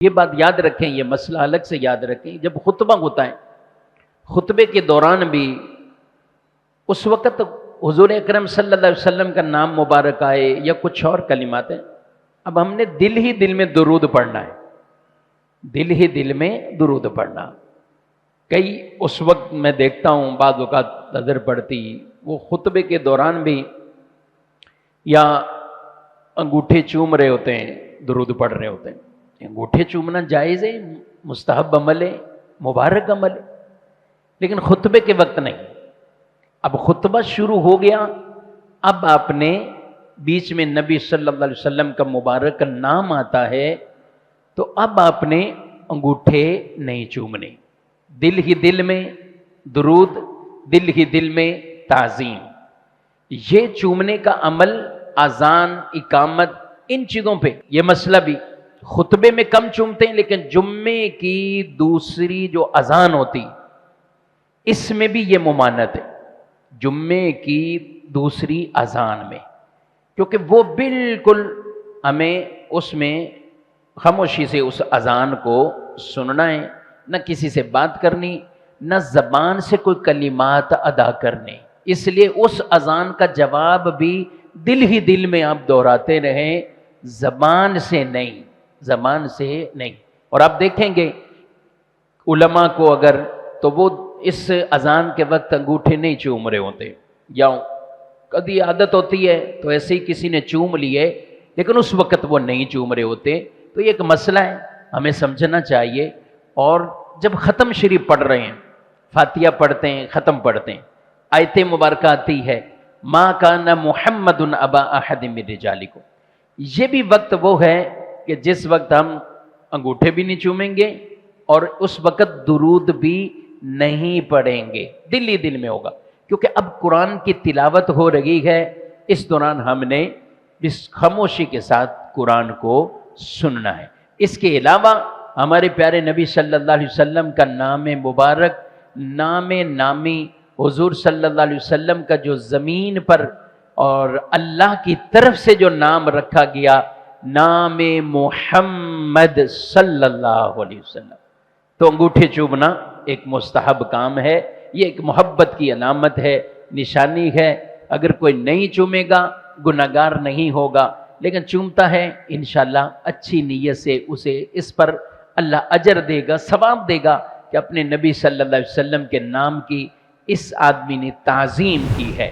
یہ بات یاد رکھیں، یہ مسئلہ الگ سے یاد رکھیں۔ جب خطبہ ہوتا ہے، خطبے کے دوران بھی اس وقت حضور اکرم صلی اللہ علیہ وسلم کا نام مبارک آئے یا کچھ اور کلمات ہیں، اب ہم نے دل ہی دل میں درود پڑھنا ہے، دل ہی دل میں درود پڑھنا۔ کئی اس وقت میں دیکھتا ہوں بعض اوقات نظر پڑتی، وہ خطبے کے دوران بھی یا انگوٹھے چوم رہے ہوتے ہیں، درود پڑھ رہے ہوتے ہیں۔ انگوٹھے چومنا جائز ہے، مستحب عمل ہے، مبارک عمل ہے، لیکن خطبے کے وقت نہیں۔ اب خطبہ شروع ہو گیا، اب آپ نے بیچ میں نبی صلی اللہ علیہ وسلم کا مبارک نام آتا ہے تو اب آپ نے انگوٹھے نہیں چومنے، دل ہی دل میں درود، دل ہی دل میں تعظیم۔ یہ چومنے کا عمل اذان، اقامت، ان چیزوں پہ یہ مسئلہ بھی خطبے میں کم چومتے ہیں، لیکن جمعے کی دوسری جو اذان ہوتی اس میں بھی یہ ممانعت ہے، جمعے کی دوسری اذان میں، کیونکہ وہ بالکل ہمیں اس میں خاموشی سے اس اذان کو سننا ہے، نہ کسی سے بات کرنی، نہ زبان سے کوئی کلمات ادا کرنے۔ اس لیے اس اذان کا جواب بھی دل ہی دل میں آپ دہراتے رہیں، زبان سے نہیں، زبان سے نہیں۔ اور آپ دیکھیں گے علماء کو اگر تو وہ اس اذان کے وقت انگوٹھے نہیں چوم رہے ہوتے، یا کبھی عادت ہوتی ہے تو ایسے ہی کسی نے چوم لیے، لیکن اس وقت وہ نہیں چوم رہے ہوتے۔ تو یہ ایک مسئلہ ہے، ہمیں سمجھنا چاہیے۔ اور جب ختم شریف پڑھ رہے ہیں، فاتحہ پڑھتے ہیں، ختم پڑھتے ہیں، آیت مبارکہ آتی ہے ما کان محمد ابا احد من رجالکم، یہ بھی وقت وہ ہے کہ جس وقت ہم انگوٹھے بھی نہیں چومیں گے اور اس وقت درود بھی نہیں پڑھیں گے، دل ہی دل میں ہوگا، کیونکہ اب قرآن کی تلاوت ہو رہی ہے، اس دوران ہم نے اس خاموشی کے ساتھ قرآن کو سننا ہے۔ اس کے علاوہ ہمارے پیارے نبی صلی اللہ علیہ وسلم کا نام مبارک، نام نامی حضور صلی اللہ علیہ وسلم کا جو زمین پر اور اللہ کی طرف سے جو نام رکھا گیا، نام محمد صلی اللہ علیہ وسلم، تو انگوٹھے چومنا ایک مستحب کام ہے، یہ ایک محبت کی علامت ہے، نشانی ہے۔ اگر کوئی نہیں چومے گا گناہگار نہیں ہوگا، لیکن چومتا ہے انشاءاللہ اچھی نیت سے اسے اس پر اللہ اجر دے گا، ثواب دے گا کہ اپنے نبی صلی اللہ علیہ وسلم کے نام کی اس آدمی نے تعظیم کی ہے۔